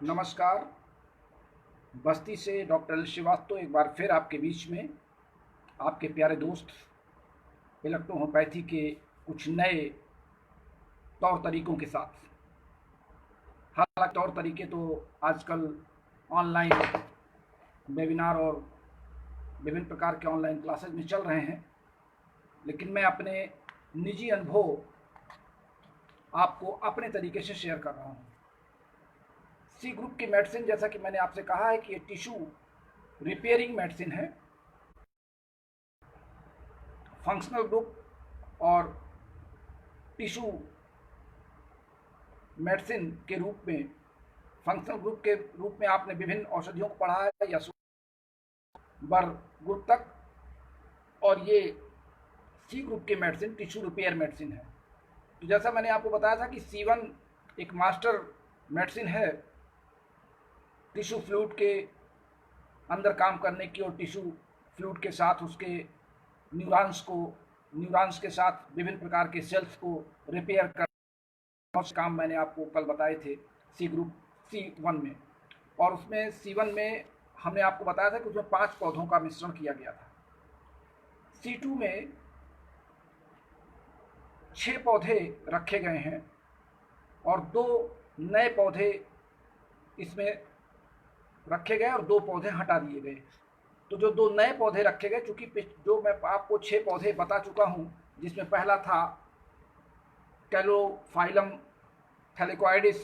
नमस्कार। बस्ती से doctor L Srivastava एक बार फिर आपके बीच में, आपके प्यारे दोस्त इलेक्ट्रो होम्योपैथी के कुछ नए तौर तरीक़ों के साथ। हालांकि तौर तरीके तो आजकल ऑनलाइन वेबिनार और विभिन्न प्रकार के ऑनलाइन क्लासेस में चल रहे हैं, लेकिन मैं अपने निजी अनुभव आपको अपने तरीके से शेयर कर रहा हूँ। सी ग्रुप की मेडिसिन, जैसा कि मैंने आपसे कहा है कि ये टिश्यू रिपेयरिंग मेडिसिन है। फंक्शनल ग्रुप और टिश्यू मेडिसिन के रूप में, फंक्शनल ग्रुप के रूप में आपने विभिन्न औषधियों को पढ़ा है या बर ग्रुप तक, और ये सी ग्रुप की मेडिसिन टिश्यू रिपेयर मेडिसिन है। तो जैसा मैंने आपको बताया था कि C1 एक मास्टर मेडिसिन है टिश्यू फ्लूइड के अंदर काम करने की, और टिश्यू फ्लूइड के साथ उसके न्यूरॉन्स के साथ विभिन्न प्रकार के सेल्स को रिपेयर करने काम मैंने आपको कल बताए थे सी ग्रुप C1 में। और उसमें C1 में हमने आपको बताया था कि उसमें 5 पौधों का मिश्रण किया गया था। C2 में 6 पौधे रखे गए हैं और 2 नए पौधे इसमें रखे गए और 2 पौधे हटा दिए गए। तो जो 2 नए पौधे रखे गए, चूँकि जो मैं आपको 6 पौधे बता चुका हूँ, जिसमें पहला था कैलोफाइलम थैलेकोइडिस,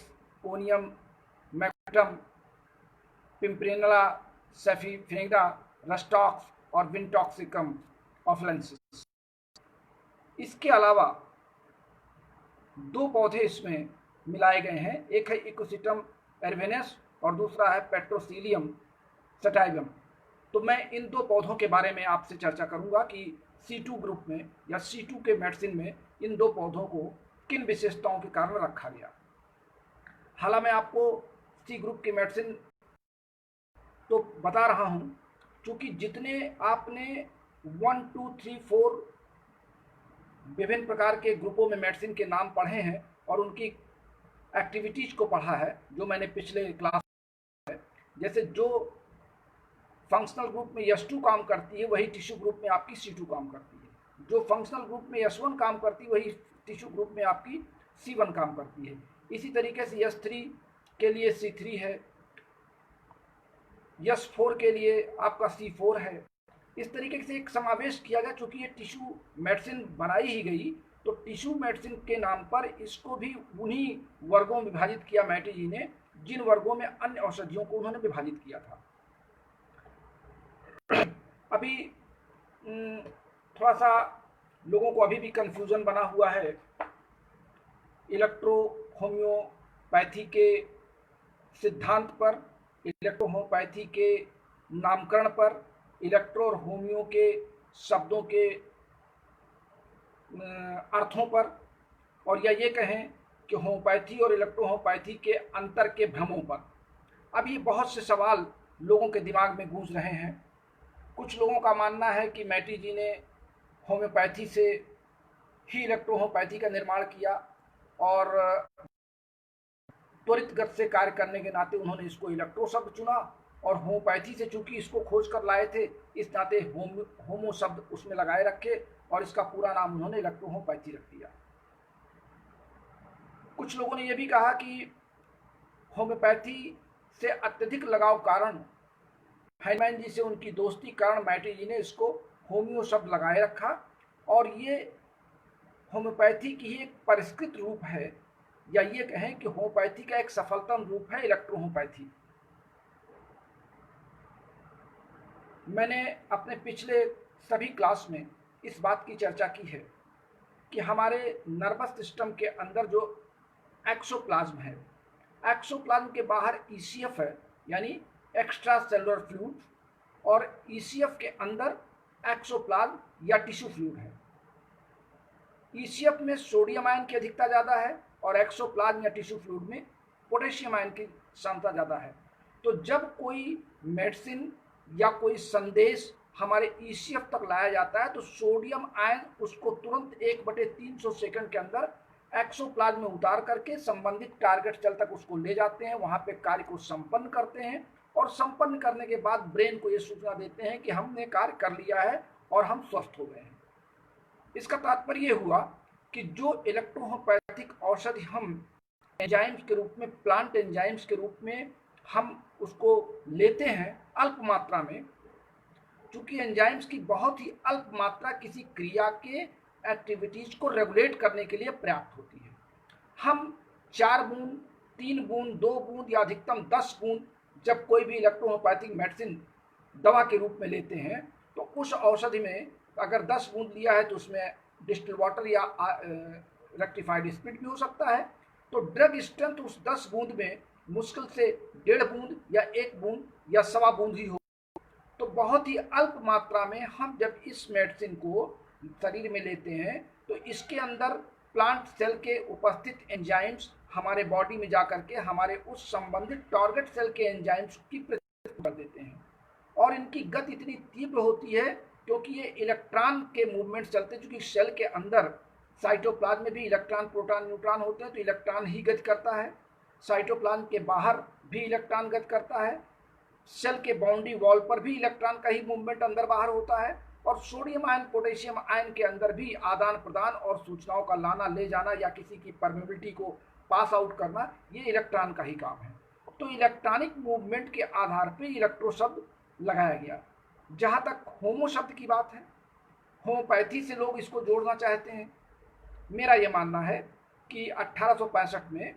ओनियम मैक्टम, पिम्प्रिनला सेफिफिनिडा, रस्टॉक्स और विंटॉक्सिकम ऑफलेंसिस। इसके अलावा 2 पौधे इसमें मिलाए गए हैं। एक है इकोसिटम एर्वेनस और दूसरा है पेट्रोसिलियम सटाइवम। तो मैं इन 2 पौधों के बारे में आपसे चर्चा करूंगा कि C2 ग्रुप में या C2 के मेडिसिन में इन 2 पौधों को किन विशेषताओं के कारण रखा गया। हालांकि मैं आपको सी ग्रुप की मेडिसिन तो बता रहा हूं, क्योंकि जितने आपने 1, 2, 3, 4 विभिन्न प्रकार के ग्रुपों में मेडिसिन के नाम पढ़े हैं और उनकी एक्टिविटीज़ को पढ़ा है, जो मैंने पिछले क्लास में, जैसे जो फंक्शनल ग्रुप में S2 काम करती है वही टिश्यू ग्रुप में आपकी C2 काम करती है। जो फंक्शनल ग्रुप में S1 काम करती है वही टिश्यू ग्रुप में आपकी C1 काम करती है। इसी तरीके से S3 के लिए C3 है, S4 के लिए आपका C4 है। इस तरीके से एक समावेश किया गया। चूँकि ये टिश्यू मेडिसिन बनाई ही गई, तो टिश्यू मेडिसिन के नाम पर इसको भी उन्हीं वर्गों में विभाजित किया मैटी जी ने, जिन वर्गों में अन्य औषधियों को उन्होंने विभाजित किया था। अभी थोड़ा सा लोगों को अभी भी कन्फ्यूज़न बना हुआ है इलेक्ट्रो होम्योपैथी के सिद्धांत पर, इलेक्ट्रो होम्योपैथी के नामकरण पर, इलेक्ट्रो और होम्यो के शब्दों के अर्थों पर, और या ये कहें कि होम्योपैथी और इलेक्ट्रो होम्योपैथी के अंतर के भ्रमों पर। अभी बहुत से सवाल लोगों के दिमाग में गूंज रहे हैं। कुछ लोगों का मानना है कि मैटी जी ने होम्योपैथी से ही इलेक्ट्रो होम्योपैथी का निर्माण किया और त्वरित गति से कार्य करने के नाते उन्होंने इसको इलेक्ट्रो शब्द चुना, और होम्योपैथी से चूंकि इसको खोज कर लाए थे, इस नाते होमो शब्द उसमें लगाए रखे और इसका पूरा नाम उन्होंने इलेक्ट्रो होम्योपैथी रख दिया। कुछ लोगों ने यह भी कहा कि होम्योपैथी से अत्यधिक लगाव कारण, हाइनमैन जी से उनकी दोस्ती कारण मैटी जी ने इसको होम्यो शब्द लगाए रखा, और ये होम्योपैथी की ही एक परिष्कृत रूप है, या ये कहें कि होम्योपैथी का एक सफलतम रूप है इलेक्ट्रो होम्योपैथी। मैंने अपने पिछले सभी क्लास में इस बात की चर्चा की है कि हमारे नर्वस सिस्टम के अंदर जो एक्सोप्लाज्म है, एक्सोप्लाज्म के बाहर ECF है, यानी एक्स्ट्रा सेलुलर फ्लूइड, और ECF के अंदर एक्सोप्लाज्म या टिश्यू फ्लूइड है। ECF में सोडियम आयन की अधिकता ज़्यादा है और एक्सोप्लाज्म या टिश्यू फ्लूइड में पोटेशियम आयन की क्षमता ज़्यादा है। तो जब कोई मेडिसिन या कोई संदेश हमारे ECF तक लाया जाता है, तो सोडियम आयन उसको तुरंत 1/300 सेकंड के अंदर एक्सोप्लाज्म में उतार करके संबंधित टारगेट सेल तक उसको ले जाते हैं, वहां पे कार्य को संपन्न करते हैं और संपन्न करने के बाद ब्रेन को ये सूचना देते हैं कि हमने कार्य कर लिया है और हम स्वस्थ हो गए हैं। इसका तात्पर्य हुआ कि जो इलेक्ट्रोहोम्योपैथिक औषधि हम एंजाइम्स के रूप में, प्लांट एंजाइम्स के रूप में हम उसको लेते हैं अल्प मात्रा में, चूंकि एंजाइम्स की बहुत ही अल्प मात्रा किसी क्रिया के एक्टिविटीज को रेगुलेट करने के लिए पर्याप्त होती है। हम 4 बूंद, 3 बूंद, 2 बूंद या अधिकतम 10 बूंद जब कोई भी इलेक्ट्रोहोम्योपैथिक मेडिसिन दवा के रूप में लेते हैं तो उस औषधि में अगर 10 बूंद लिया है तो उसमें डिस्टिल वाटर या रेक्टिफाइड स्पिरिट भी हो सकता है, तो ड्रग स्ट्रेंथ उस 10 बूंद में मुश्किल से 1.5 बूंद या 1 बूंद या 1.25 बूंद ही हो। तो बहुत ही अल्प मात्रा में हम जब इस मेडिसिन को शरीर में लेते हैं तो इसके अंदर प्लांट सेल के उपस्थित एंजाइम्स हमारे बॉडी में जाकर के हमारे उस संबंधित टारगेट सेल के एंजाइम्स की प्रतिक्रिया कर देते हैं और इनकी गति इतनी तीव्र होती है क्योंकि ये इलेक्ट्रॉन के मूवमेंट चलते हैं। चूंकि सेल के अंदर साइटोप्लाज्म में भी इलेक्ट्रॉन, प्रोटॉन, न्यूट्रॉन होते हैं तो इलेक्ट्रॉन ही गति करता है, साइटोप्लाज्म के बाहर भी इलेक्ट्रॉन गति करता है, सेल के बाउंड्री वॉल पर भी इलेक्ट्रॉन का ही मूवमेंट अंदर बाहर होता है और सोडियम आयन, पोटेशियम आयन के अंदर भी आदान प्रदान और सूचनाओं का लाना ले जाना या किसी की परमेबिलिटी को पास आउट करना, ये इलेक्ट्रॉन का ही काम है। तो इलेक्ट्रॉनिक मूवमेंट के आधार पर इलेक्ट्रो शब्द लगाया गया। जहां तक होमो शब्द की बात है, होम्योपैथी से लोग इसको जोड़ना चाहते हैं। मेरा यह मानना है कि 1865 में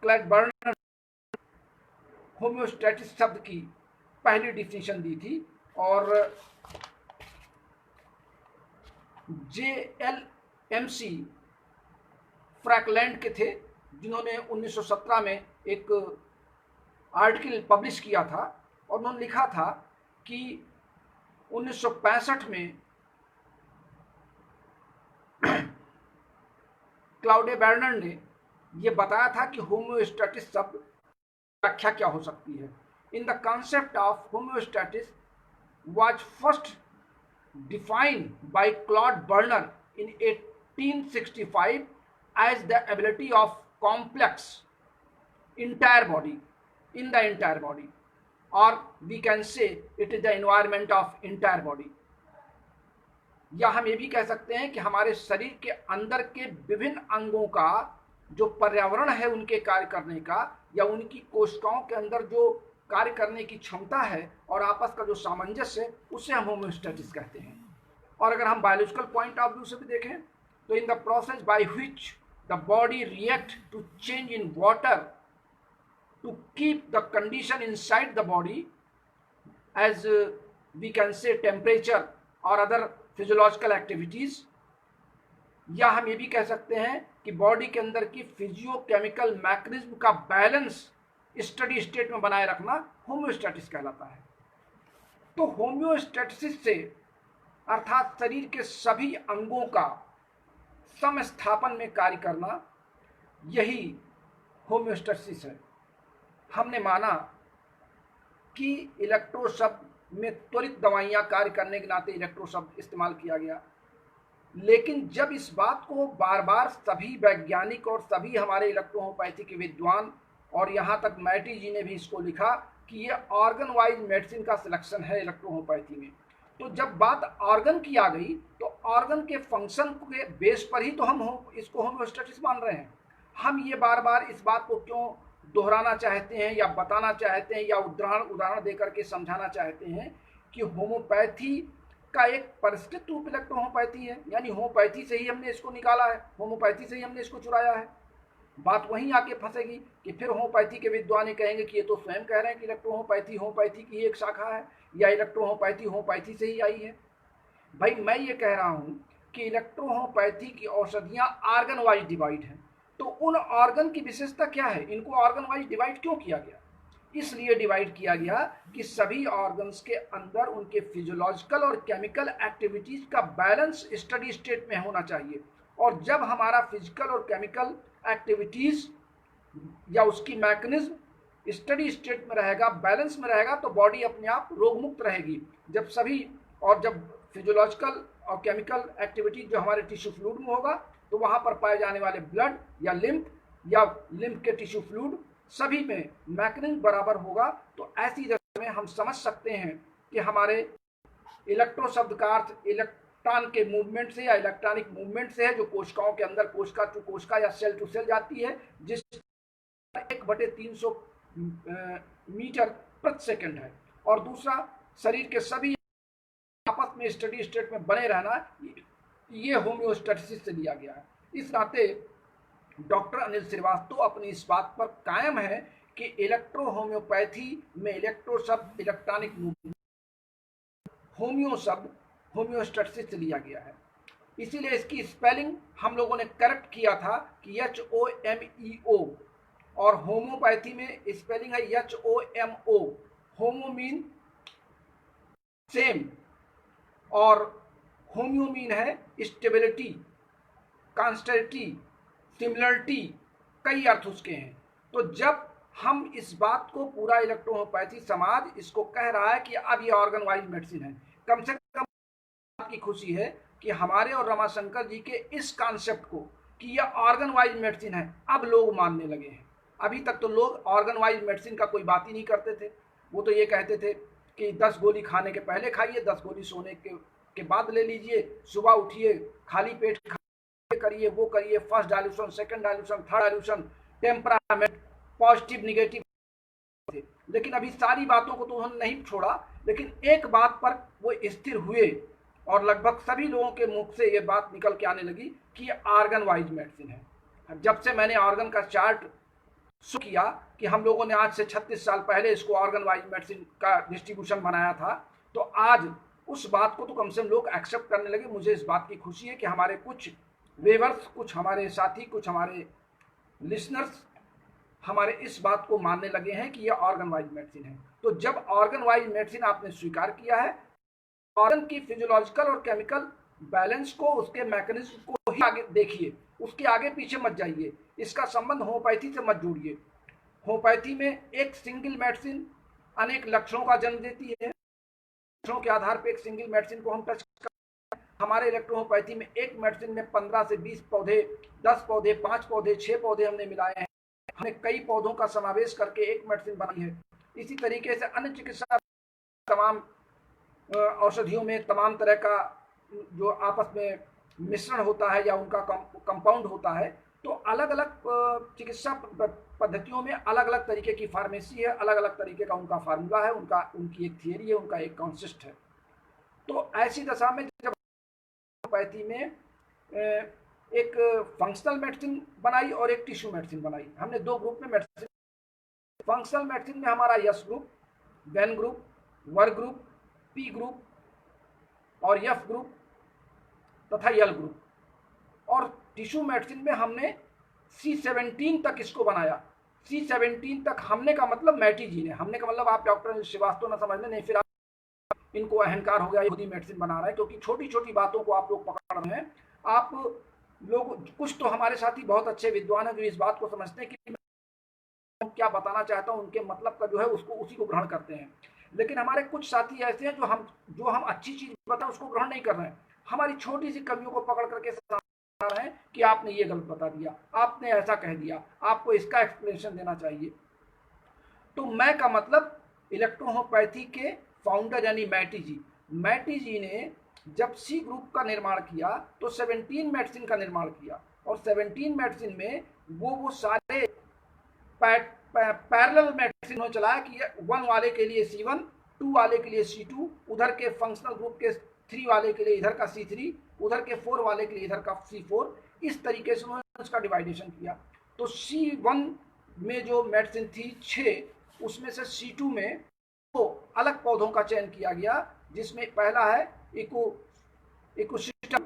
क्लैड बर्नर होम्योस्टैटिस शब्द की पहली डिफिनेशन दी थी और JLMC फ्रैकलैंड के थे जिन्होंने 1917 में एक आर्टिकल पब्लिश किया था और उन्होंने लिखा था कि 1965 में क्लाउडे बर्नर ने यह बताया था कि होम्योस्टैटिस शब्द व्याख्या क्या हो सकती है। In the concept of homeostasis was first defined by Claude Bernard in 1865 as the ability of complex entire body in the entire body, or we can say it is the environment of entire body। या हम ये भी कह सकते हैं कि हमारे शरीर के अंदर के विभिन्न अंगों का जो पर्यावरण है उनके कार्य करने का या उनकी कोशिकाओं के अंदर जो कार्य करने की क्षमता है और आपस का जो सामंजस्य है उसे हम होम्योस्टैटिस कहते हैं। और अगर हम बायोलॉजिकल पॉइंट ऑफ व्यू से भी देखें तो in the process by which the body react to change in water to keep the condition inside the body as we can say temperature और अदर फिजियोलॉजिकल एक्टिविटीज, या हम ये भी कह सकते हैं कि बॉडी के अंदर की फिजियोकेमिकल मैकेनिज्म का बैलेंस स्टडी स्टेट में बनाए रखना होम्योस्टैटिस कहलाता है। तो होम्योस्टैटिस से अर्थात शरीर के सभी अंगों का समस्थापन में कार्य करना, यही होम्योस्टैटिस है। हमने माना कि इलेक्ट्रो शब्द में त्वरित दवाइयां कार्य करने के नाते इलेक्ट्रो शब्द इस्तेमाल किया गया, लेकिन जब इस बात को बार बार सभी वैज्ञानिक और सभी हमारे इलेक्ट्रोहोम्योपैथी के विद्वान और यहाँ तक मैटी जी ने भी इसको लिखा कि ये ऑर्गन वाइज मेडिसिन का सिलेक्शन है इलेक्ट्रोहोम्योपैथी में, तो जब बात ऑर्गन की आ गई तो ऑर्गन के फंक्शन के बेस पर ही तो हम इसको होम्योस्टैटिस मान रहे हैं। हम ये बार बार इस बात को क्यों दोहराना चाहते हैं या बताना चाहते हैं या उदाहरण देकर के समझाना चाहते हैं कि होम्योपैथी का एक परिष्कृत रूप इलेक्ट्रोहोम्योपैथी है, यानी होम्योपैथी से ही हमने इसको निकाला है, होम्योपैथी से ही हमने इसको चुराया है। बात वहीं आके फंसेगी कि फिर होम्योपैथी के विद्वान कहेंगे कि ये तो स्वयं कह रहे हैं कि इलेक्ट्रोहोम्योपैथी होम्योपैथी की एक शाखा है या इलेक्ट्रोहोम्योपैथी होम्योपैथी से ही आई है। भाई मैं ये कह रहा हूँ कि इलेक्ट्रोहोम्योपैथी की औषधियाँ ऑर्गन वाइज डिवाइड हैं, तो उन ऑर्गन की विशेषता क्या है, इनको ऑर्गन वाइज डिवाइड क्यों किया गया? इसलिए डिवाइड किया गया कि सभी ऑर्गन्स के अंदर उनके फिजियोलॉजिकल और केमिकल एक्टिविटीज का बैलेंस स्टडी स्टेट में होना चाहिए, और जब हमारा फिजिकल और केमिकल एक्टिविटीज या उसकी मैकेनिज्म स्टडी स्टेट में रहेगा, बैलेंस में रहेगा, तो बॉडी अपने आप रोग मुक्त रहेगी। जब सभी और जब फिजियोलॉजिकल और केमिकल एक्टिविटीज जो हमारे टिश्यू फ्लूइड में होगा तो वहाँ पर पाए जाने वाले ब्लड या लिम्फ के टिश्यू फ्लूइड सभी में मैकेनिज्म बराबर होगा। तो ऐसी दशा में हम समझ सकते हैं कि हमारे इलेक्ट्रो शब्द का अर्थ इलेक्ट्रॉन के मूवमेंट से या इलेक्ट्रॉनिक मूवमेंट से है, जो कोशिकाओं के अंदर कोशिका टू कोशिका या सेल टू सेल जाती है, जिस 1/300 मीटर प्रति सेकंड है। और दूसरा, शरीर के सभी आपस में स्टडी स्टेट में बने रहना, ये होम्योस्टैटिस से लिया गया है। इस नाते डॉक्टर अनिल श्रीवास्तव अपनी इस बात पर कायम है कि इलेक्ट्रो होम्योपैथी में इलेक्ट्रो शब्द इलेक्ट्रॉनिक मूवमेंट, होम्यो शब्द होम्योस्टैटिस से लिया गया है। इसीलिए इसकी स्पेलिंग हम लोगों ने करेक्ट किया था कि HOMEO, और होम्योपैथी में स्पेलिंग है HOMO। होमो मीन सेम और होम्यो मीन है स्टेबिलिटी, कॉन्स्टेंटी, सिमिलरिटी, कई अर्थ उसके हैं। तो जब हम इस बात को पूरा इलेक्ट्रोहोम्योपैथी समाज इसको कह रहा है कि अब ये ऑर्गन वाइज मेडिसिन है, कम से कम की खुशी है कि हमारे और रमाशंकर जी के इस कॉन्सेप्ट को कि ये ऑर्गन वाइज मेडिसिन है अब लोग मानने लगे हैं। अभी तक तो लोग ऑर्गन वाइज मेडिसिन का कोई बात ही नहीं करते थे। वो तो ये कहते थे कि 10 गोली खाने के पहले खाइए, 10 गोली सोने के बाद ले लीजिए, सुबह उठिए, खाली पेट करिए, वो करिए, first dilution, second dilution, third dilution, temperament, positive negative थे। लेकिन अभी सारी बातों को तो उन्होंने नहीं छोड़ा, लेकिन एक बात पर वो स्थिर हुए और लगभग सभी लोगों के मुख से ये बात निकल के आने लगी कि ये ऑर्गन वाइज मेडिसिन है। जब से मैंने ऑर्गन का चार्ट शुरू किया कि हम लोगों ने आज से 36 साल पहले इसको ऑर्गन वाइज मेडिसिन का डिस्ट्रीब्यूशन बनाया था, तो आज उस बात को तो कम से कम लोग एक्सेप्ट करने लगे। मुझे इस बात की खुशी है कि हमारे कुछ वेवर्स, कुछ हमारे साथी, कुछ हमारे लिसनर्स हमारे इस बात को मानने लगे हैं कि यह ऑर्गन वाइज मेडिसिन है। तो जब ऑर्गन वाइज मेडिसिन आपने स्वीकार किया है, ऑर्गन की फिजियोलॉजिकल और केमिकल बैलेंस को, उसके मैकेनिज्म को ही आगे देखिए, उसके आगे पीछे मत जाइए। इसका संबंध होम्योपैथी से मत जोड़िए। होम्योपैथी में एक सिंगल मेडिसिन अनेक लक्षणों का जन्म देती है। लक्षणों के आधार पर एक सिंगल मेडिसिन को हम टच करते हैं। हमारे इलेक्ट्रोहोम्योपैथी में एक मेडिसिन में 15 से 20 पौधे, 10 पौधे, 5 पौधे, 6 पौधे हमने मिलाए हैं। हमने कई पौधों का समावेश करके एक मेडिसिन बनाई है। इसी तरीके से अन्य चिकित्सा तमाम औषधियों में तमाम तरह का जो आपस में मिश्रण होता है या उनका कंपाउंड होता है, तो अलग अलग चिकित्सा पद्धतियों में अलग अलग तरीके की फार्मेसी है, अलग अलग तरीके का उनका फार्मूला है, उनकी एक थियरी है, उनका एक कॉन्सेप्ट है। तो ऐसी दशा में जब होम्योपैथी में एक फंक्शनल मेडिसिन बनाई और एक टिश्यू मेडिसिन बनाई, हमने 2 ग्रुप में मेडिसिन। फंक्शनल मेडिसिन में हमारा yes group, when group, were group, P group और एफ ग्रुप तथा यल ग्रुप। और टिश्यू मेडिसिन में हमने C17 तक इसको बनाया। C17 तक हमने का मतलब मैटी जी ने, हमने का मतलब आप डॉक्टर श्रीवास्तव न समझने, नहीं फिर आप इनको अहंकार हो गया, खुद ही मेडिसिन बना रहे हैं, क्योंकि छोटी छोटी बातों को आप लोग पकड़ रहे हैं। आप लोग, कुछ तो हमारे साथी बहुत अच्छे विद्वान हैं जो इस बात को समझते हैं कि मैं क्या बताना चाहता हूं, उनके मतलब का जो है उसको उसी को ग्रहण करते हैं। लेकिन हमारे कुछ साथी ऐसे हैं जो हम अच्छी चीज बताएं उसको ग्रहण नहीं कर रहे हैं, हमारी छोटी सी कमियों को पकड़ करके समझा रहे हैं कि आपने ये गलत बता दिया, आपने ऐसा कह दिया, आपको इसका एक्सप्लेनेशन देना चाहिए। तो मैं का मतलब इलेक्ट्रोहोम्योपैथी के फाउंडर यानी मैटी जी ने जब सी ग्रुप का निर्माण किया तो 17 मेडिसिन का निर्माण किया, और 17 मेडिसिन में वो सारे पैरेलल मेडिसिन हो चलाया कि 1 वाले के लिए C1, 2 वाले के लिए C2, उधर के फंक्शनल ग्रुप के 3 वाले के लिए इधर का C3, उधर के 4 वाले के लिए इधर का C4। इस तरीके से उन्होंने उसका डिवाइडेशन किया। तो C1 में जो मेडिसिन थी 6, उसमें से C2 में तो अलग पौधों का चयन किया गया, जिसमें पहला है इकोसिस्टम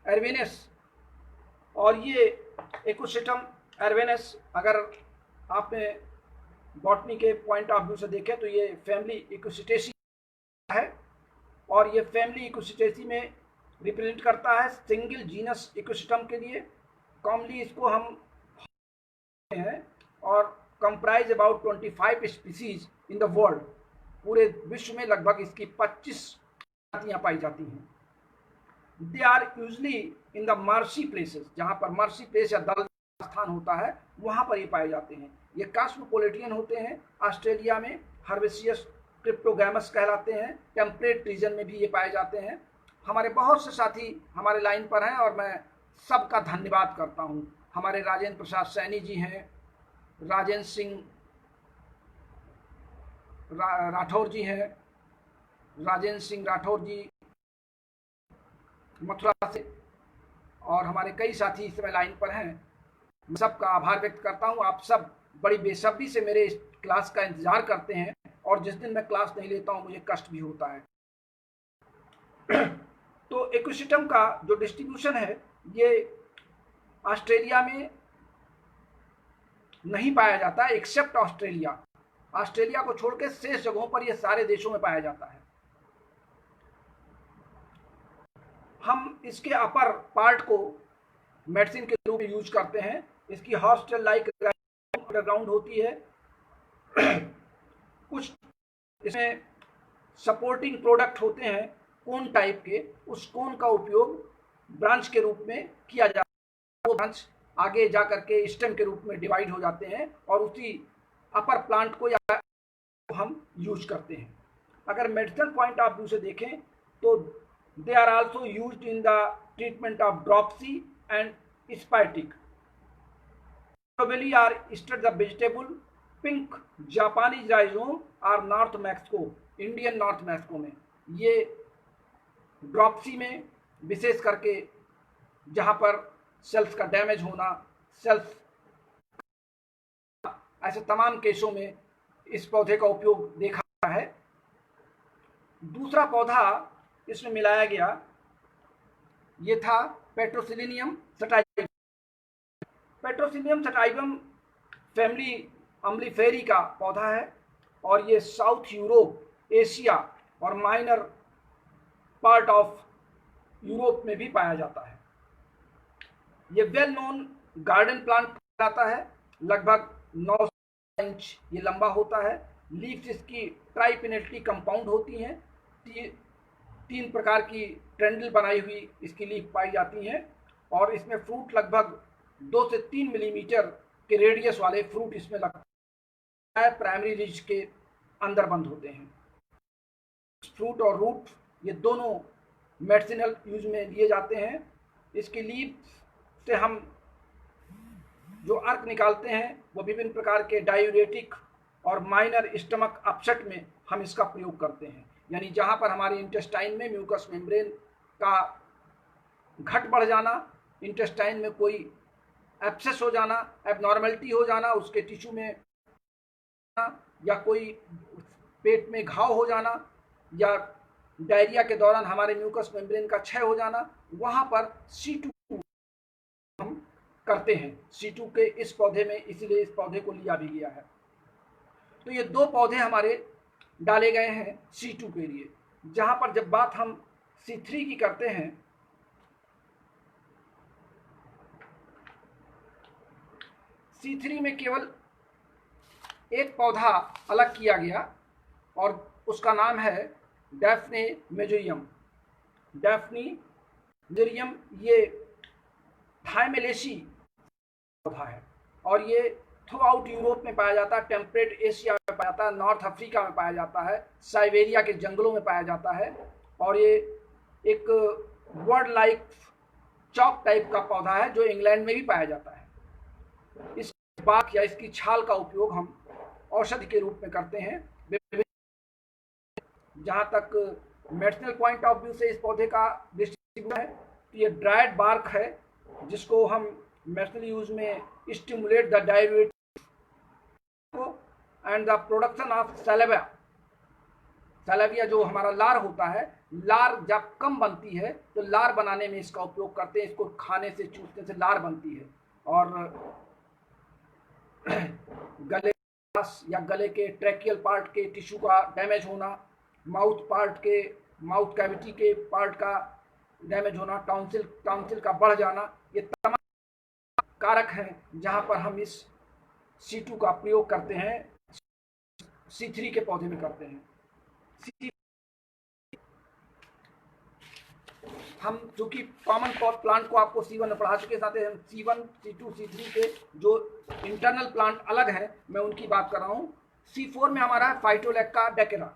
एर्वेनेस। और ये इकोसिस्टम एर्वेनेस अगर आपने बॉटनी के पॉइंट ऑफ व्यू से देखें तो ये फैमिली इकोसिटेसी है, और ये फैमिली इकोसिटेसी में रिप्रेजेंट करता है सिंगल जीनस इकोसिस्टम के लिए। कॉमनली इसको हम हैं और comprise about 25 species in the world. पूरे विश्व में लगभग इसकी 25 प्रजातियां पाई जाती हैं। They are usually in the marshy places, जहाँ पर मर्सी प्लेस या दल स्थान होता है वहाँ पर ये पाए जाते हैं। ये कॉस्मोपोलिटियन होते हैं। ऑस्ट्रेलिया में हर्बेसियस क्रिप्टोगैमस कहलाते हैं। टेम्परेट रीजन में भी ये पाए जाते हैं। हमारे बहुत से साथी हमारे लाइन पर हैं और मैं सबका धन्यवाद करता हूँ। हमारे राजेंद्र प्रसाद सैनी जी हैं, राजेंद्र सिंह राठौर जी हैं, राजेंद्र सिंह राठौर जी मथुरा से, और हमारे कई साथी इस समय लाइन पर हैं। मैं सबका आभार व्यक्त करता हूँ। आप सब बड़ी बेसब्री से मेरे इस क्लास का इंतजार करते हैं और जिस दिन मैं क्लास नहीं लेता हूँ मुझे कष्ट भी होता है। तो इकोसिस्टम का जो डिस्ट्रीब्यूशन है ये ऑस्ट्रेलिया में नहीं पाया जाता है, एक्सेप्ट ऑस्ट्रेलिया। ऑस्ट्रेलिया को छोड़ के शेष जगहों पर ये सारे देशों में पाया जाता है। हम इसके अपर पार्ट को मेडिसिन के रूप में यूज करते हैं। इसकी हॉस्टल लाइक अंडरग्राउंड होती है। कुछ इसमें सपोर्टिंग प्रोडक्ट होते हैं कोन टाइप के, उस कोन का उपयोग ब्रांच के रूप में किया जाता है। वो ब्रांच आगे जा करके स्टेम के रूप में डिवाइड हो जाते हैं और उसी अपर प्लांट को या हम यूज करते हैं। अगर मेडिसिनल पॉइंट ऑफ व्यू से देखें तो they are also used in the treatment of dropsy and spastic. Probably are studied the vegetable pink Japanese rhizome और north Mexico, Indian north Mexico में ये ड्रॉप्सी में विशेष करके जहाँ पर सेल्स का डैमेज होना, सेल्स ऐसे तमाम केसों में इस पौधे का उपयोग देखा है। दूसरा पौधा इसमें मिलाया गया ये था पेट्रोसिलियम सटाइवम। पेट्रोसिलियम सटाइवम फैमिली अम्लीफेरी का पौधा है और ये साउथ यूरोप, एशिया और माइनर पार्ट ऑफ यूरोप में भी पाया जाता है। ये वेल नोन गार्डन प्लांट कहलाता है। लगभग 9 इंच ये लंबा होता है। लीव्स इसकी ट्राइपिनेटली कंपाउंड होती हैं। 3 प्रकार की ट्रेंडल बनाई हुई इसकी लीफ पाई जाती हैं और इसमें फ्रूट लगभग 2 से 3 मिलीमीटर के रेडियस वाले फ्रूट इसमें लगता है। प्राइमरी लीज के अंदर बंद होते हैं। फ्रूट और रूट ये दोनों मेडिसिनल यूज में लिए जाते हैं। इसकी लीफ से हम जो अर्क निकालते हैं वो विभिन्न प्रकार के डायूरेटिक और माइनर स्टमक अपसेट में हम इसका प्रयोग करते हैं। यानी जहाँ पर हमारे इंटेस्टाइन में म्यूकस मेम्ब्रेन का घट बढ़ जाना, इंटेस्टाइन में कोई एब्सेस हो जाना, एबनॉर्मलिटी हो जाना उसके टिश्यू में, या कोई पेट में घाव हो जाना, या डायरिया के दौरान हमारे म्यूकस मेम्ब्रेन का क्षय हो जाना, वहाँ पर C2 हम करते हैं। C2 के इस पौधे में, इसीलिए इस पौधे को लिया भी गया है। तो ये 2 पौधे हमारे डाले गए हैं C2 के लिए। जहाँ पर जब बात हम C3 की करते हैं, C3 में केवल एक पौधा अलग किया गया और उसका नाम है डैफ्ने मेजोरियम। डैफ्नी मेजोरियम ये थाइमेलेसी पौधा है और ये थ्रू आउट यूरोप में पाया जाता है, टेम्परेट एशिया में पाया जाता है, नॉर्थ अफ्रीका में पाया जाता है, साइबेरिया के जंगलों में पाया जाता है और ये एक वर्ड लाइक चॉक टाइप का पौधा है जो इंग्लैंड में भी पाया जाता है। इस बाग या इसकी छाल का उपयोग हम औषधि के रूप में करते हैं। जहाँ तक मेडिसिनल पॉइंट ऑफ व्यू से इस पौधे का डिस्ट्रीब्यूशन है तो ये ड्राइड बार्क है जिसको हम मेडिसिनल यूज में स्टिमुलेट द डायरेट and the production of saliva. Saliva जो हमारा लार होता है, लार जब कम बनती है तो लार बनाने में इसका उपयोग करते हैं। इसको खाने से, चूसने से लार बनती है और गले या गले के ट्रैकियल पार्ट के टिश्यू का डैमेज होना, माउथ कैविटी के पार्ट का डैमेज होना, टॉन्सिल का बढ़ जाना, ये तमाम कारक हैं जहां पर हम इस C2 का प्रयोग करते हैं, C3 के पौधे में करते हैं। हम चूंकि कॉमन प्लांट को आपको C1 में पढ़ा चुके, साथ ही हम C1, C2, C3 के जो इंटरनल प्लांट अलग है मैं उनकी बात कर रहा हूँ। C4 में हमारा है फाइटोलैक्का डेकेरा।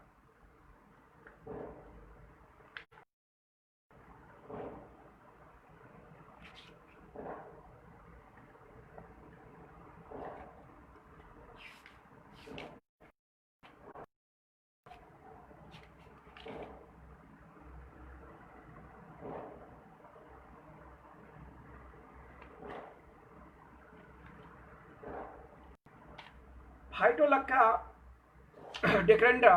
फाइटोलैक्का डेकेरेंड्रा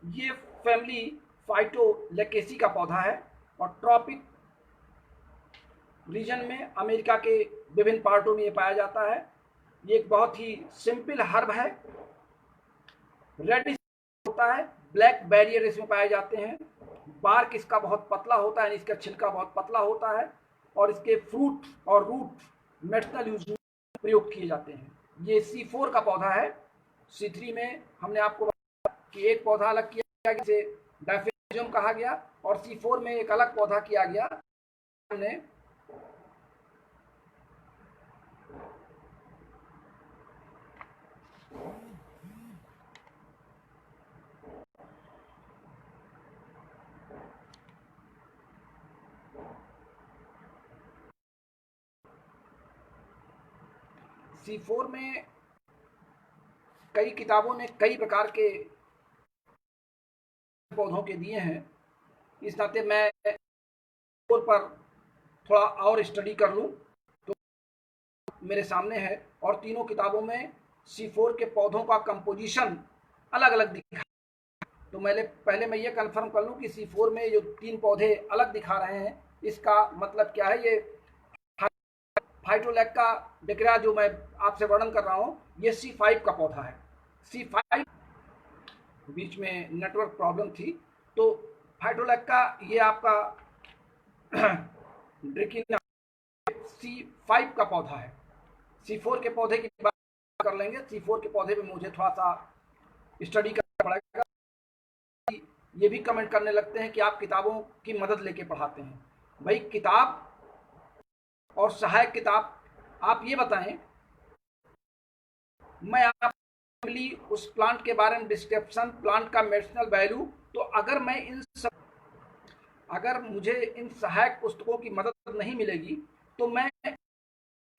ये फैमिली फाइटोलैकेसी का पौधा है और ट्रॉपिक रीजन में अमेरिका के विभिन्न पार्टों में ये पाया जाता है। ये एक बहुत ही सिंपल हर्ब है, रेडिश होता है, ब्लैक बैरियर इसमें पाए जाते हैं। बार्क इसका बहुत पतला होता है, इसका छिलका बहुत पतला होता है और इसके फ्रूट और रूट मेडिसिनल यूज में प्रयोग किए जाते हैं। ये C4 का पौधा है। C3 में हमने आपको बताया कि एक पौधा अलग किया गया जिसे डायफेजियम कहा गया और C4 में एक अलग पौधा किया गया हमने C4 में कई किताबों ने कई प्रकार के पौधों के दिए हैं। इस नाते मैं पर थोड़ा और स्टडी कर लूं तो मेरे सामने है और तीनों किताबों में C4 के पौधों का कंपोजिशन अलग अलग दिखा। तो पहले मैं ये कंफर्म कर लूं कि C4 में जो 3 पौधे अलग दिखा रहे हैं इसका मतलब क्या है। ये फाइटोलैक्का डेकेरा जो मैं आपसे वर्णन कर रहा हूँ ये C5 का पौधा है। C5 बीच में नेटवर्क प्रॉब्लम थी। तो फाइटोलैक्का ये आपका ड्रिकिना C5 का पौधा है। C4 के पौधे की बात कर लेंगे। C4 के पौधे में मुझे थोड़ा सा स्टडी करना पड़ेगा। ये भी कमेंट करने लगते हैं कि आप किताबों की मदद लेके पढ़ाते हैं। भाई किताब और सहायक किताब आप ये बताएं, मैं आप उस प्लांट के बारे में डिस्क्रिप्शन, प्लांट का मेडिसिनल वैल्यू, तो अगर मुझे इन सहायक पुस्तकों की मदद नहीं मिलेगी तो मैं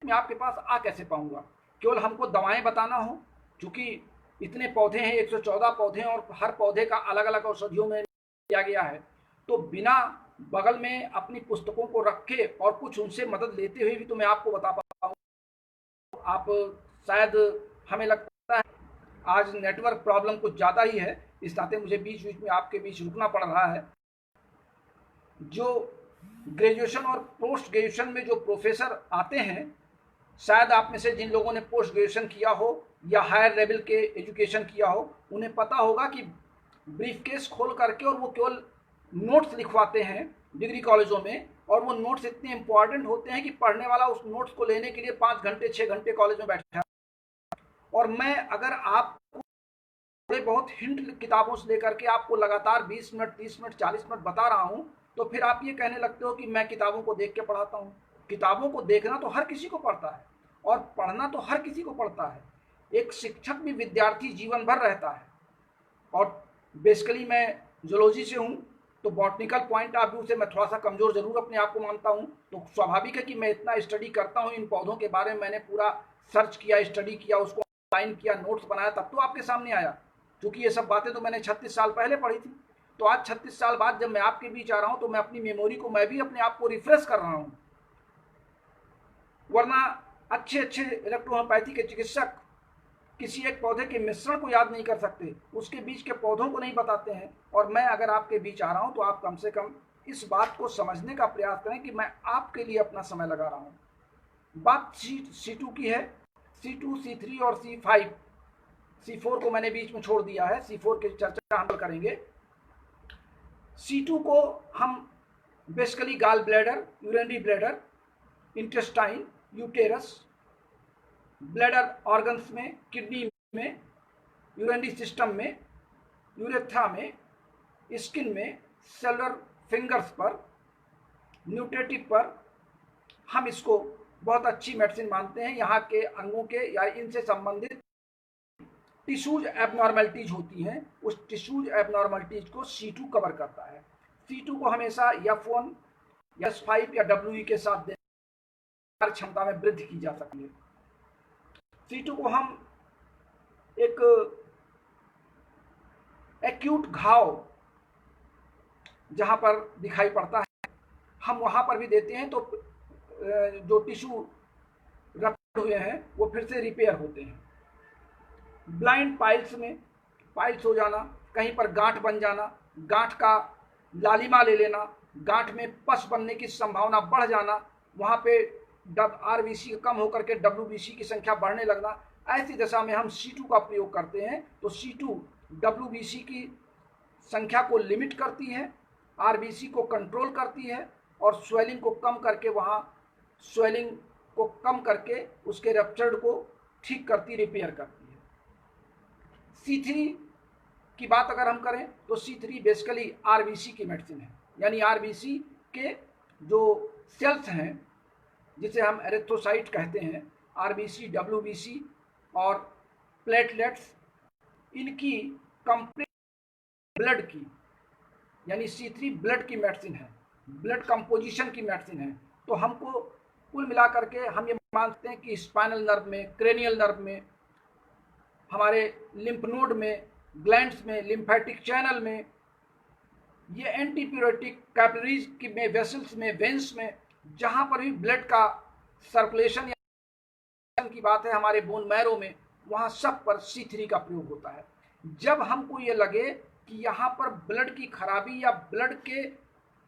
आपके पास आ कैसे पाऊंगा। केवल हमको दवाएं बताना हो, क्योंकि इतने पौधे हैं, 114 पौधे हैं और हर पौधे का अलग अलग औषधियों में किया गया है, तो बिना बगल में अपनी पुस्तकों को रखे और कुछ उनसे मदद लेते हुए भी तो मैं आपको बता पाऊँ। आप शायद, हमें लगता है आज नेटवर्क प्रॉब्लम कुछ ज़्यादा ही है, इस नाते मुझे बीच बीच में आपके बीच रुकना पड़ रहा है। जो ग्रेजुएशन और पोस्ट ग्रेजुएशन में जो प्रोफेसर आते हैं, शायद आप में से जिन लोगों ने पोस्ट ग्रेजुएशन किया हो या हायर लेवल के एजुकेशन किया हो, उन्हें पता होगा कि ब्रीफकेस खोल करके और वो केवल नोट्स लिखवाते हैं डिग्री कॉलेजों में, और वो नोट्स इतने इंपॉर्टेंट होते हैं कि पढ़ने वाला उस नोट्स को लेने के लिए 5 घंटे 6 घंटे कॉलेज में बैठा है। और मैं अगर आपको थोड़े बहुत हिंट किताबों से लेकर के आपको लगातार 20 मिनट 30 मिनट 40 मिनट बता रहा हूँ, तो फिर आप ये कहने लगते हो कि मैं किताबों को देख के पढ़ाता हूँ। किताबों को देखना तो हर किसी को पड़ता है और पढ़ना तो हर किसी को पड़ता है। एक शिक्षक भी विद्यार्थी जीवन भर रहता है। और बेसिकली मैं जूलॉजी से हूँ, तो बॉटनिकल पॉइंट ऑफ व्यू से मैं थोड़ा सा कमज़ोर ज़रूर अपने आप को मानता हूँ। तो स्वाभाविक है कि मैं इतना स्टडी करता हूँ इन पौधों के बारे में, मैंने पूरा सर्च किया, स्टडी किया, उसको ऑनलाइन किया, नोट्स बनाया, तब तो आपके सामने आया। क्योंकि ये सब बातें तो मैंने 36 साल पहले पढ़ी थी। तो आज 36 साल बाद जब मैं आपके बीच आ रहा हूँ तो मैं अपनी मेमोरी को, मैं भी अपने आप को रिफ्रेश कर रहा हूँ। वरना अच्छे इलेक्ट्रोहोम्योपैथी के चिकित्सक किसी एक पौधे के मिश्रण को याद नहीं कर सकते, उसके बीच के पौधों को नहीं बताते हैं। और मैं अगर आपके बीच आ रहा हूं तो आप कम से कम इस बात को समझने का प्रयास करें कि मैं आपके लिए अपना समय लगा रहा हूं। बात C2 की है। C2, C3 और C5, C4 को मैंने बीच में छोड़ दिया है। C4 की चर्चा हम करेंगे। C2 को हम basically gall bladder, urinary bladder, intestine, uterus, bladder organs में, किडनी में, यूरिनरी सिस्टम में, यूरेथ्रा में, स्किन में, सेलुलर फिंगर्स पर, न्यूट्रेटिव पर हम इसको बहुत अच्छी मेडिसिन मानते हैं। यहाँ के अंगों के या इनसे संबंधित टिश्यूज एबनॉर्मलिटीज होती हैं, उस टिश्यूज एबनॉर्मलिटीज को C2 कवर करता है। C2 को हमेशा F1, S5 या WE के साथ देने क्षमता में वृद्धि की जा सकती है। C2 को हम एक एक्यूट घाव जहां पर दिखाई पड़ता है हम वहां पर भी देते हैं, तो जो टिश्यू रप्चर हुए हैं वो फिर से रिपेयर होते हैं। ब्लाइंड पाइल्स में पाइल्स हो जाना, कहीं पर गांठ बन जाना, गांठ का लालिमा ले लेना, गांठ में पस बनने की संभावना बढ़ जाना, वहाँ पे RBC कम होकर के WBC की संख्या बढ़ने लगना, ऐसी दशा में हम C2 का प्रयोग करते हैं। तो C2 WBC की संख्या को लिमिट करती है, RBC को कंट्रोल करती है और स्वेलिंग को कम करके स्वेलिंग को कम करके उसके रप्चर्ड को ठीक करती, रिपेयर करती है। C3 की बात अगर हम करें तो C3 बेसिकली RBC की मेडिसिन है, यानी RBC के जो सेल्स हैं जिसे हम एरिथ्रोसाइट कहते हैं, RBC, WBC और प्लेटलेट्स, इनकी कंप्लीट ब्लड की, यानी C3 ब्लड की मेडिसिन है, ब्लड कंपोजिशन की मेडिसिन है। तो हमको कुल मिलाकर के हम ये मानते हैं कि स्पाइनल नर्व में, क्रेनियल नर्व में, हमारे लिम्फ नोड में, ग्लैंड्स में, लिम्फेटिक चैनल में, ये एंटीप्यूरेटिक कैपिलरीज की में, वेसल्स में, वेंस में, जहाँ पर भी ब्लड का सर्कुलेशन की बात है, हमारे बोन मैरो में, वहाँ सब पर C3 का प्रयोग होता है। जब हमको ये लगे कि यहाँ पर ब्लड की खराबी या ब्लड के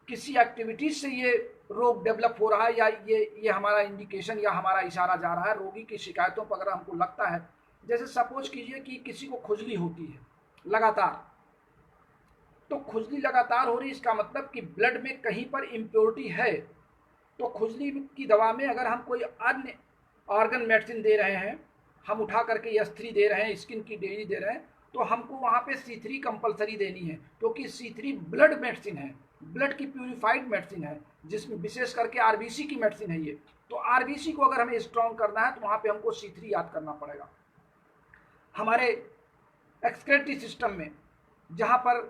किसी एक्टिविटीज से ये रोग डेवलप हो रहा है, या ये हमारा इंडिकेशन या हमारा इशारा जा रहा है रोगी की शिकायतों पर, अगर हमको लगता है, जैसे सपोज कीजिए कि किसी को खुजली होती है लगातार, तो खुजली लगातार हो रही, इसका मतलब कि ब्लड में कहीं पर इम्प्योरिटी है। तो खुजली की दवा में अगर हम कोई अन्य ऑर्गन मेडिसिन दे रहे हैं, हम उठा करके S3 दे रहे हैं, स्किन की डेली दे रहे हैं, तो हमको वहाँ पे C3 कंपलसरी देनी है, क्योंकि C3 ब्लड मेडिसिन है, ब्लड की प्यूरिफाइड मेडिसिन है, जिसमें विशेष करके RBC की मेडिसिन है ये। तो RBC को अगर हमें स्ट्रॉन्ग करना है तो वहाँ पे हमको C3 याद करना पड़ेगा। हमारे एक्सक्रेटरी सिस्टम में, जहाँ पर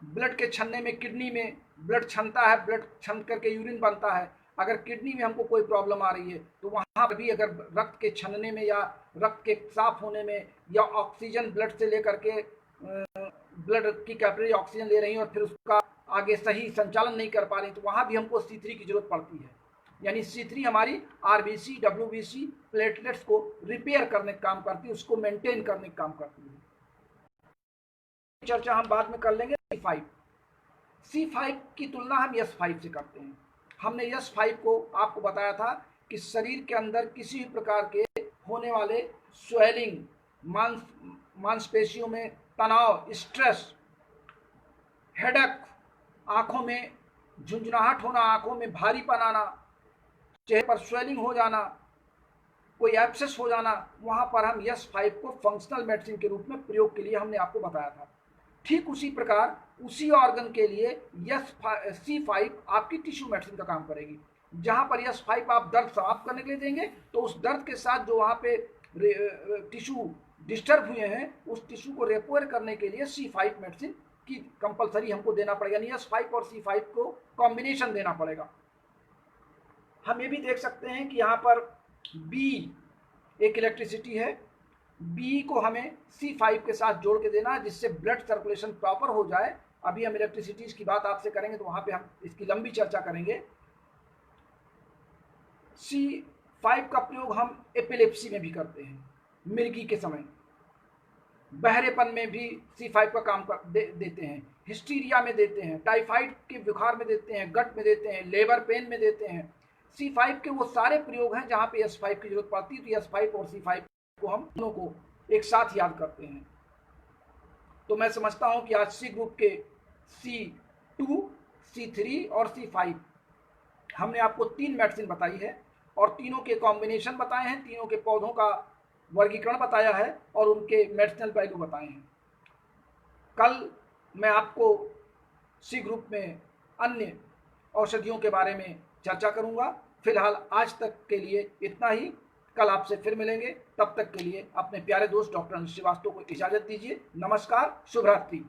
ब्लड के छनने में, किडनी में ब्लड छनता है, ब्लड छन करके यूरिन बनता है, अगर किडनी में हमको कोई प्रॉब्लम आ रही है तो वहाँ पर भी अगर रक्त के छनने में या रक्त के साफ होने में, या ऑक्सीजन ब्लड से लेकर के ब्लड की कैपिलरी ऑक्सीजन ले रही है और फिर उसका आगे सही संचालन नहीं कर पा रही, तो वहाँ भी हमको C3 की जरूरत पड़ती है। यानी C3 हमारी RBC, WBC, प्लेटलेट्स को रिपेयर करने का काम करती है, उसको मेंटेन करने का काम करती है। चर्चा हम बाद में कर लेंगे। C5 की तुलना हम S5 से करते हैं। हमने S5 को आपको बताया था कि शरीर के अंदर किसी भी प्रकार के होने वाले स्वेलिंग, मांसपेशियों में तनाव, स्ट्रेस, हेडेक, आंखों में झुंझुनाहट होना, आंखों में भारीपन आना, चेहरे पर स्वेलिंग हो जाना, कोई एब्सेस हो जाना, वहाँ पर हम S5 को फंक्शनल मेडिसिन के रूप में प्रयोग के लिए हमने आपको बताया था। ठीक उसी प्रकार उसी ऑर्गन के लिए C5 आपकी टिश्यू मेडिसिन का काम करेगी। जहाँ पर S5 आप दर्द समाप्त करने के लिए देंगे, तो उस दर्द के साथ जो वहाँ पे टिश्यू डिस्टर्ब हुए हैं, उस टिश्यू को रिपेयर करने के लिए C5 मेडिसिन की कंपलसरी हमको देना पड़ेगा, यानी S5 और C5 को कॉम्बिनेशन देना पड़ेगा। हम ये भी देख सकते हैं कि यहाँ पर B एक इलेक्ट्रिसिटी है, B को हमें C5 के साथ जोड़ के देना, जिससे ब्लड सर्कुलेशन प्रॉपर हो जाए। अभी हम इलेक्ट्रिसिटीज की बात आपसे करेंगे, तो वहाँ पे हम इसकी लंबी चर्चा करेंगे। C5 का प्रयोग हम एपिलेप्सी में भी करते हैं, मिर्गी के समय, बहरेपन में भी C5 का काम देते हैं, हिस्टीरिया में देते हैं, टाइफाइड के बुखार में देते हैं, गट में देते हैं, लेबर पेन में देते हैं। C5 के वो सारे प्रयोग हैं जहाँ पे S5 की जरूरत पड़ती है। तो S5 और C5 को हम दोनों को एक साथ याद करते हैं। तो मैं समझता हूँ कि आज C ग्रुप के C2, C3 और C5 हमने आपको 3 मेडिसिन बताई है और तीनों के कॉम्बिनेशन बताए हैं, तीनों के पौधों का वर्गीकरण बताया है और उनके मेडिसिनल वैल्यू बताए हैं। कल मैं आपको C ग्रुप में अन्य औषधियों के बारे में चर्चा करूंगा। फिलहाल आज तक के लिए इतना ही। कल आपसे फिर मिलेंगे। तब तक के लिए अपने प्यारे दोस्त डॉक्टर श्रीवास्तव को इजाजत दीजिए। नमस्कार, शुभ रात्रि।